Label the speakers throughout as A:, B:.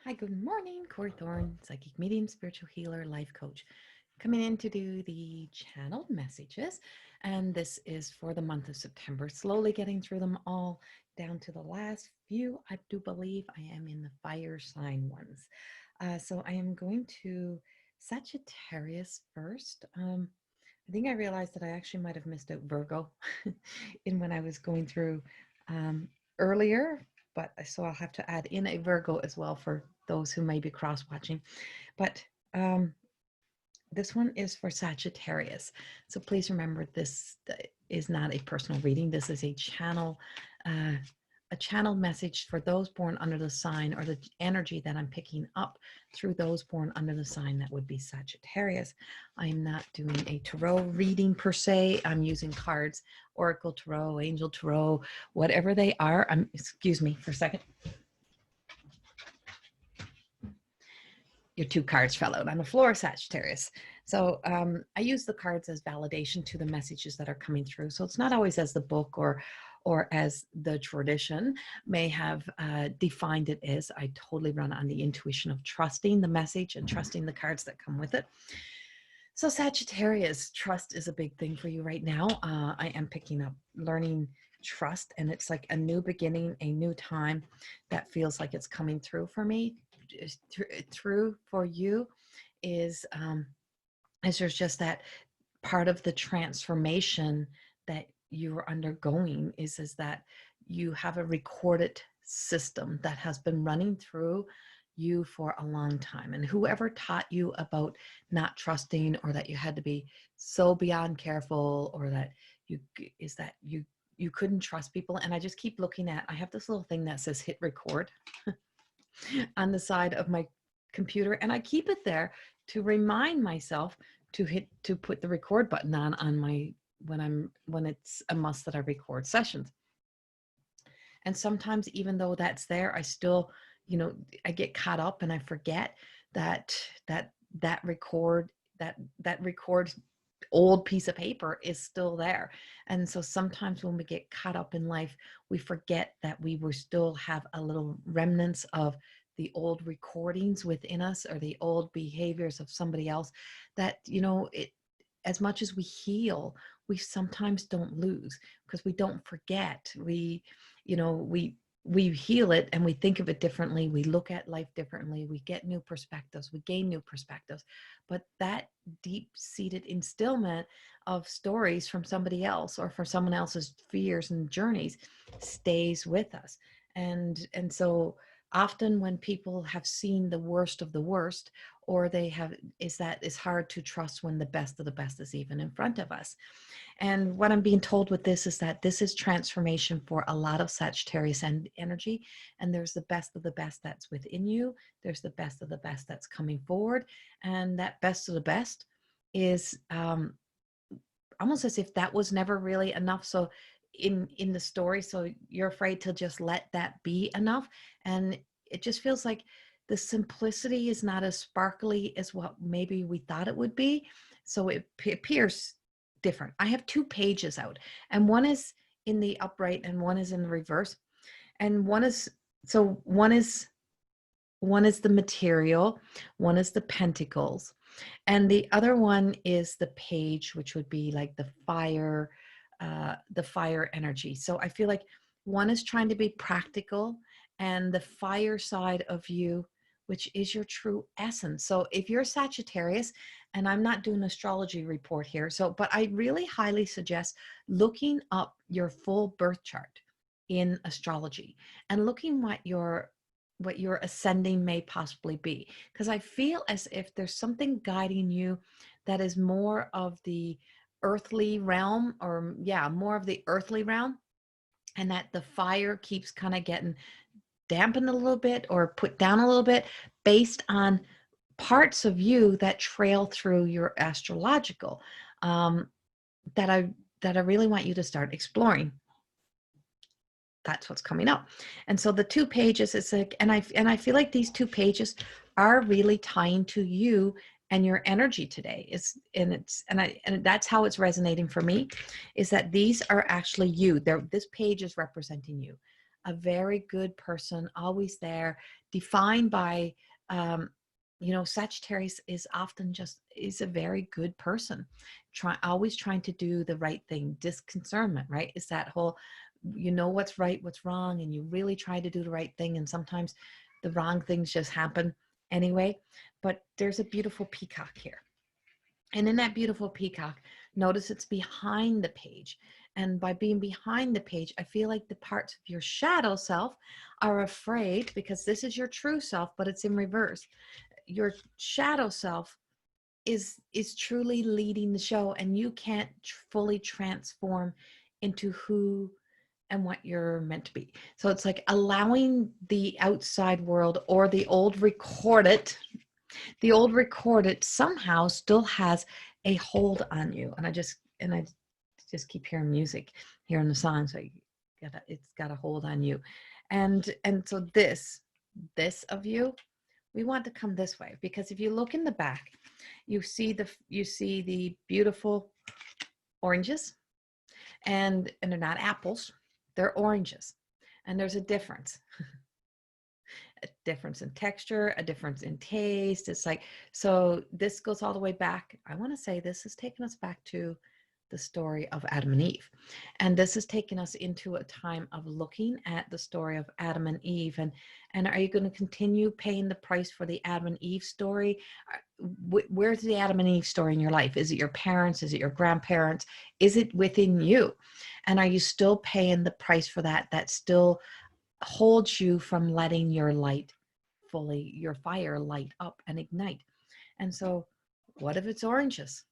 A: Hi, good morning. Corrie Thorne, psychic medium, spiritual healer, life coach, coming in to do the channeled messages. And this is for the month of September, slowly getting through them all down to the last few. I do believe I am in the fire sign ones. So I am going to Sagittarius first. I think I realized that I actually might have missed out Virgo in when I was going through earlier, but so I'll have to add in a Virgo as well for those who may be cross watching. But this one is for Sagittarius. So please remember, this is not a personal reading. This is a channel message for those born under the sign, or the energy that I'm picking up through those born under the sign that would be Sagittarius. I'm not doing a tarot reading per se. I'm using cards, Oracle Tarot, Angel Tarot, whatever they are. Excuse me for a second. Your two cards fell out on the floor, Sagittarius. So I use the cards as validation to the messages that are coming through. So it's not always as the book or as the tradition may have defined it as. I totally run on the intuition of trusting the message and trusting the cards that come with it. So Sagittarius, trust is a big thing for you right now. I am picking up learning trust, and it's like a new beginning, a new time that feels like it's coming through for me. Through for you is there's just that part of the transformation that you're undergoing is that you have a recorded system that has been running through you for a long time. And whoever taught you about not trusting, or that you had to be so beyond careful, or that you couldn't trust people. And I just keep looking at, I have this little thing that says hit record on the side of my computer, and I keep it there to remind myself to put the record button on my when it's a must that I record sessions. And sometimes, even though that's there, I still, I get caught up and I forget that record old piece of paper is still there. And so sometimes when we get caught up in life, we forget that we will still have a little remnants of the old recordings within us, or the old behaviors of somebody else, that, as much as we heal, we sometimes don't lose, because we don't forget. We heal it, and we think of it differently. We look at life differently. We get new perspectives. We gain new perspectives. But that deep-seated instillment of stories from somebody else, or for someone else's fears and journeys, stays with us. And so often when people have seen the worst of the worst, or it's hard to trust when the best of the best is even in front of us. And what I'm being told with this is that this is transformation for a lot of Sagittarius energy. And there's the best of the best that's within you. There's the best of the best that's coming forward. And that best of the best is almost as if that was never really enough. So in the story, so you're afraid to just let that be enough. And it just feels like the simplicity is not as sparkly as what maybe we thought it would be. So it appears different. I have two pages out, and one is in the upright and one is in the reverse. And one is the material, one is the pentacles, and the other one is the page, which would be like the fire energy. So I feel like one is trying to be practical, and the fire side of you, which is your true essence. So if you're Sagittarius, and I'm not doing an astrology report here, but I really highly suggest looking up your full birth chart in astrology, and looking what your ascending may possibly be. Because I feel as if there's something guiding you that is more of the earthly realm, more of the earthly realm, and that the fire keeps kind of getting dampened a little bit or put down a little bit based on parts of you that trail through your astrological, that I really want you to start exploring. That's what's coming up. And so the two pages, it's like, and I feel like these two pages are really tying to you and your energy today. And that's how it's resonating for me, is that these are actually you. This page is representing you. a very good person, always there, defined by, Sagittarius is often is a very good person, always trying to do the right thing. Discernment, right? Is that whole, what's right, what's wrong, and you really try to do the right thing. And sometimes the wrong things just happen anyway. But there's a beautiful peacock here. And in that beautiful peacock, notice it's behind the page. And by being behind the page, I feel like the parts of your shadow self are afraid, because this is your true self, but it's in reverse. Your shadow self is truly leading the show, and you can't fully transform into who and what you're meant to be. So it's like allowing the outside world, or the old recorded somehow still has a hold on you. And I just keep hearing music, hearing the song. So it's got a hold on you. And so this of you, we want to come this way, because if you look in the back, you see the beautiful oranges, and they're not apples, they're oranges. And there's a difference. A difference in texture, a difference in taste. It's like, so this goes all the way back. I want to say this has taken us back to the story of Adam and Eve. And this has taken us into a time of looking at the story of Adam and Eve. And are you going to continue paying the price for the Adam and Eve story? Where's the Adam and Eve story in your life? Is it your parents? Is it your grandparents? Is it within you? And are you still paying the price for that? That still holds you from letting your light fully, your fire light up and ignite. And so what if it's oranges?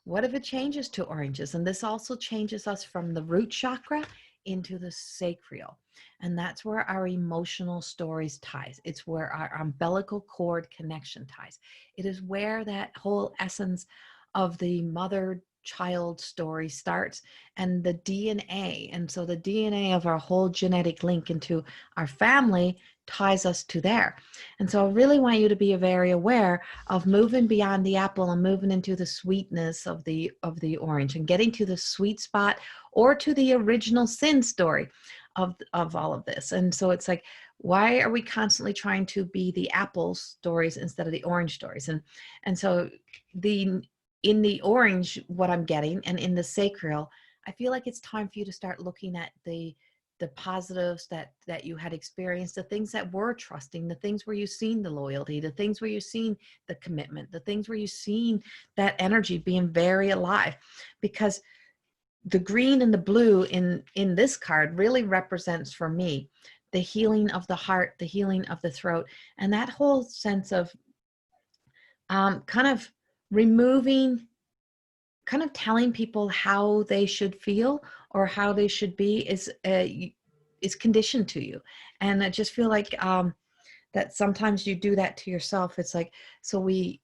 A: What if it changes to oranges? And this also changes us from the root chakra into the sacral. And that's where our emotional stories ties. It's where our umbilical cord connection ties. It is where that whole essence of the mother child story starts, and the DNA. And so the DNA of our whole genetic link into our family ties us to there. And so I really want you to be very aware of moving beyond the apple and moving into the sweetness of the orange, and getting to the sweet spot, or to the original sin story of all of this. And so it's like, why are we constantly trying to be the apple stories instead of the orange stories? And so in the orange, what I'm getting, and in the sacral, I feel like it's time for you to start looking at the positives that you had experienced, the things that were trusting, the things where you've seen the loyalty, the things where you've seen the commitment, the things where you've seen that energy being very alive. Because the green and the blue in this card really represents, for me, the healing of the heart, the healing of the throat, and that whole sense of kind of removing, kind of telling people how they should feel or how they should be is conditioned to you. And I just feel like that sometimes you do that to yourself. It's like, so we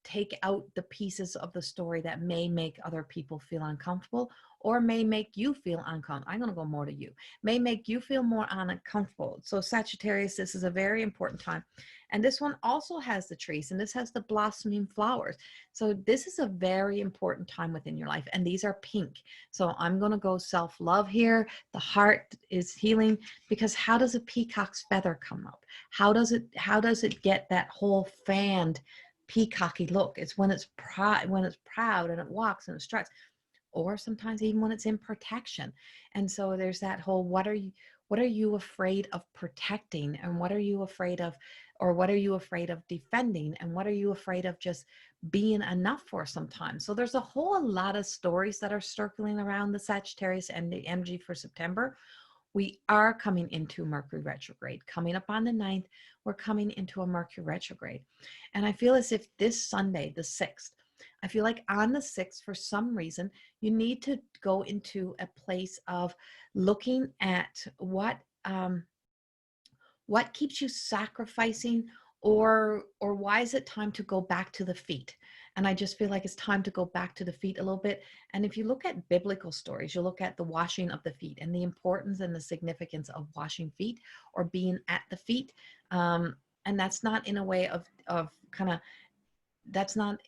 A: take out the pieces of the story that may make other people feel uncomfortable, or may make you feel uncomfortable. I'm going to go more to you. May make you feel more uncomfortable. So Sagittarius, this is a very important time. And this one also has the trees, and this has the blossoming flowers. So this is a very important time within your life. And these are pink. So I'm going to go self-love here. The heart is healing, because how does a peacock's feather come up? How does it get that whole fanned peacocky look? It's when it's proud and it walks and it struts, or sometimes even when it's in protection. And so there's that whole, what are you afraid of protecting, and what are you afraid of, or what are you afraid of defending, and what are you afraid of just being enough for sometimes? So there's a whole lot of stories that are circling around the Sagittarius and the energy for September. We are coming into Mercury retrograde. Coming up on the 9th, we're coming into a Mercury retrograde. And I feel as if this Sunday, the 6th, I feel like on the 6th, for some reason, you need to go into a place of looking at what keeps you sacrificing, or why is it time to go back to the feet? And I just feel like it's time to go back to the feet a little bit. And if you look at biblical stories, you look at the washing of the feet and the importance and the significance of washing feet, or being at the feet. And that's not in a way of kind of, that's not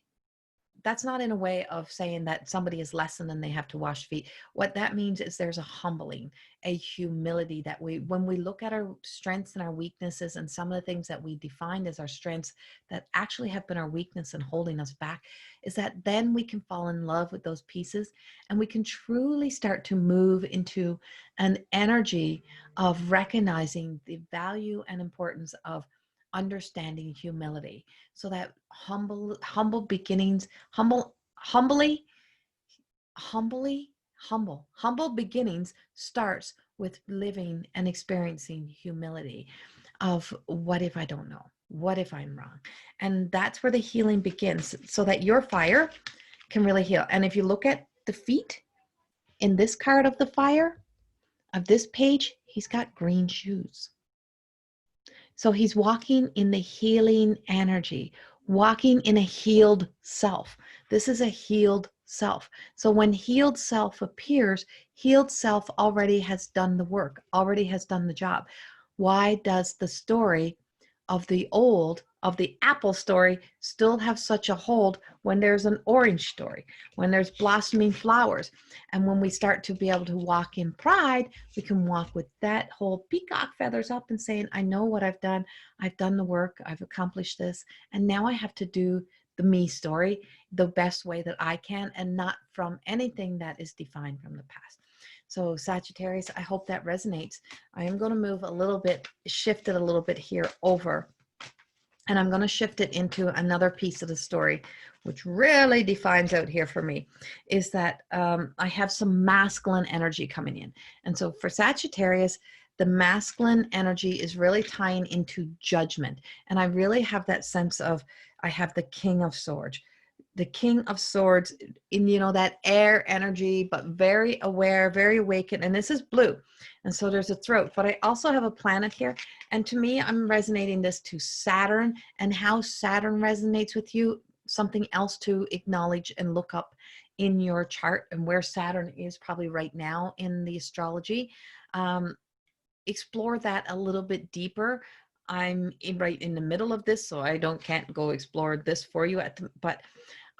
A: that's not in a way of saying that somebody is less than they have to wash feet. What that means is there's a humbling, a humility that when we look at our strengths and our weaknesses and some of the things that we defined as our strengths that actually have been our weakness and holding us back, is that then we can fall in love with those pieces and we can truly start to move into an energy of recognizing the value and importance of understanding humility, so that humble beginnings, humbly humble beginnings starts with living and experiencing humility of, what if I don't know, what if I'm wrong? And that's where the healing begins, so that your fire can really heal. And if you look at the feet in this card of the fire of this page, he's got green shoes. So he's walking in the healing energy, walking in a healed self. This is a healed self. So when healed self appears, healed self already has done the work, already has done the job. Why does the story of the apple story still have such a hold when there's an orange story, when there's blossoming flowers? And when we start to be able to walk in pride, we can walk with that whole peacock feathers up and saying, I know what I've done the work, I've accomplished this, and now I have to do the me story the best way that I can, and not from anything that is defined from the past. So Sagittarius, I hope that resonates. I am going to move a little bit, shift it a little bit here over, and I'm going to shift it into another piece of the story, which really defines out here for me, is that I have some masculine energy coming in. And so for Sagittarius, the masculine energy is really tying into judgment. And I really have that sense of, I have the King of Swords. The King of Swords in, that air energy, but very aware, very awakened. And this is blue. And so there's a throat, but I also have a planet here. And to me, I'm resonating this to Saturn, and how Saturn resonates with you, something else to acknowledge and look up in your chart, and where Saturn is probably right now in the astrology. Explore that a little bit deeper. I'm right in the middle of this, so I can't go explore this for you but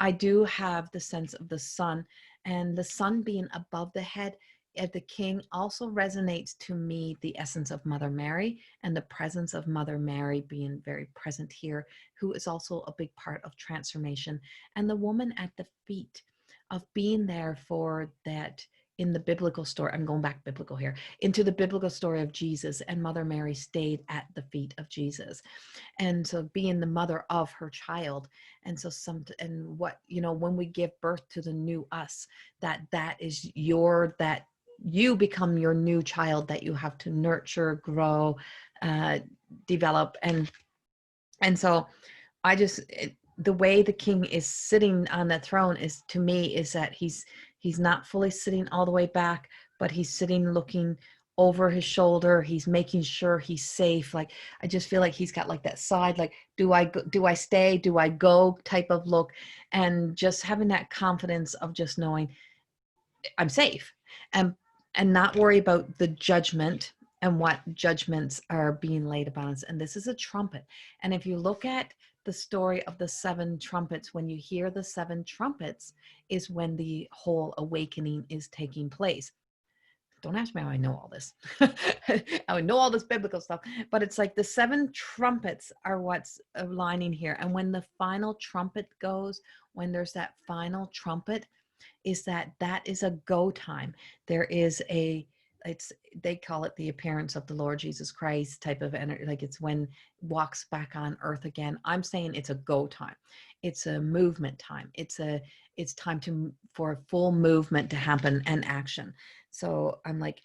A: I do have the sense of the sun, and the sun being above the head of the king also resonates to me the essence of Mother Mary, and the presence of Mother Mary being very present here, who is also a big part of transformation, and the woman at the feet of being there for that. In the biblical story, I'm going back biblical here, into the biblical story of Jesus, and Mother Mary stayed at the feet of Jesus. And so being the mother of her child. And so when we give birth to the new us, that is that you become your new child, that you have to nurture, grow, develop. And so the way the king is sitting on the throne is, to me, is that he's not fully sitting all the way back, but he's sitting looking over his shoulder. He's making sure he's safe. Like, I just feel like he's got like that side, like, do I stay? Do I go type of look? And just having that confidence of just knowing I'm safe, and not worry about the judgment and what judgments are being laid upon us. And this is a trumpet. And if you look at the story of the 7 trumpets, when you hear the 7 trumpets is when the whole awakening is taking place. Don't ask me how I know all this. I know all this biblical stuff, but it's like the 7 trumpets are what's aligning here. And when the final trumpet goes, when there's that final trumpet, is that is a go time. There is they call it the appearance of the Lord Jesus Christ type of energy. Like, it's when walks back on earth again. I'm saying it's a go time. It's a movement time. It's time for full movement to happen and action. So I'm like,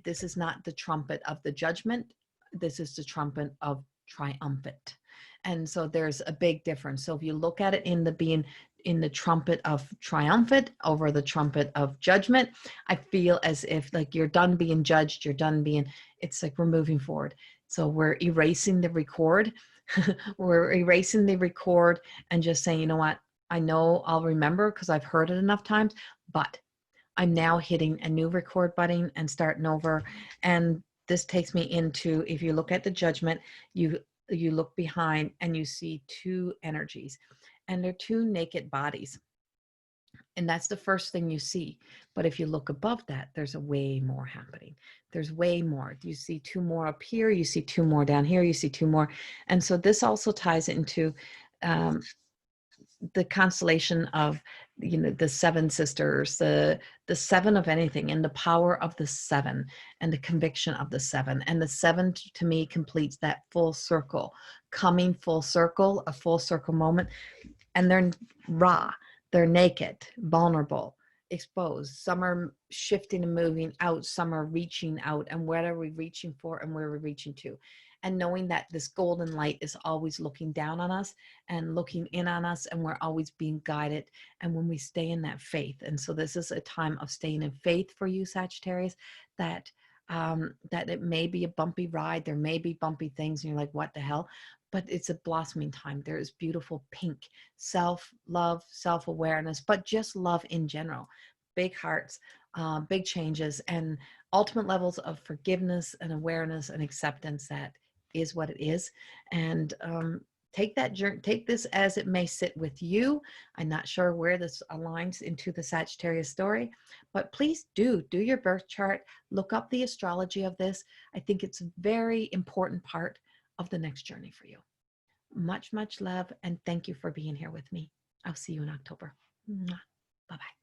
A: this is not the trumpet of the judgment. This is the trumpet of triumphant. And so there's a big difference. So if you look at it in the trumpet of triumphant over the trumpet of judgment, I feel as if like you're done being judged, it's like we're moving forward. So we're erasing the record. We're erasing the record and just saying, you know what? I know I'll remember because I've heard it enough times, but I'm now hitting a new record button and starting over. And this takes me into, if you look at the judgment, you look behind and you see 2 energies. and they're two naked bodies. And that's the first thing you see. But if you look above that, there's a way more happening. There's way more. You see two more up here, you see two more down here, you see two more. And so this also ties into the constellation of, you know, the seven sisters, the seven of anything, and the power of the seven, and the conviction of the seven. And the seven to me completes that full circle, coming full circle, a full circle moment. And they're raw, they're naked, vulnerable, exposed. Some are shifting and moving out, some are reaching out. And what are we reaching for, and where are we reaching to? And knowing that this golden light is always looking down on us and looking in on us, and we're always being guided. And when we stay in that faith, and so this is a time of staying in faith for you, Sagittarius, that that it may be a bumpy ride, there may be bumpy things, and you're like, what the hell? But it's a blossoming time. There is beautiful pink self-love, self-awareness, but just love in general. Big hearts, big changes, and ultimate levels of forgiveness and awareness and acceptance that is what it is. And take that journey, take this as it may sit with you. I'm not sure where this aligns into the Sagittarius story, but please do your birth chart, look up the astrology of this. I think it's a very important part of the next journey for you. Much, much love, and thank you for being here with me. I'll see you in October. Bye-bye.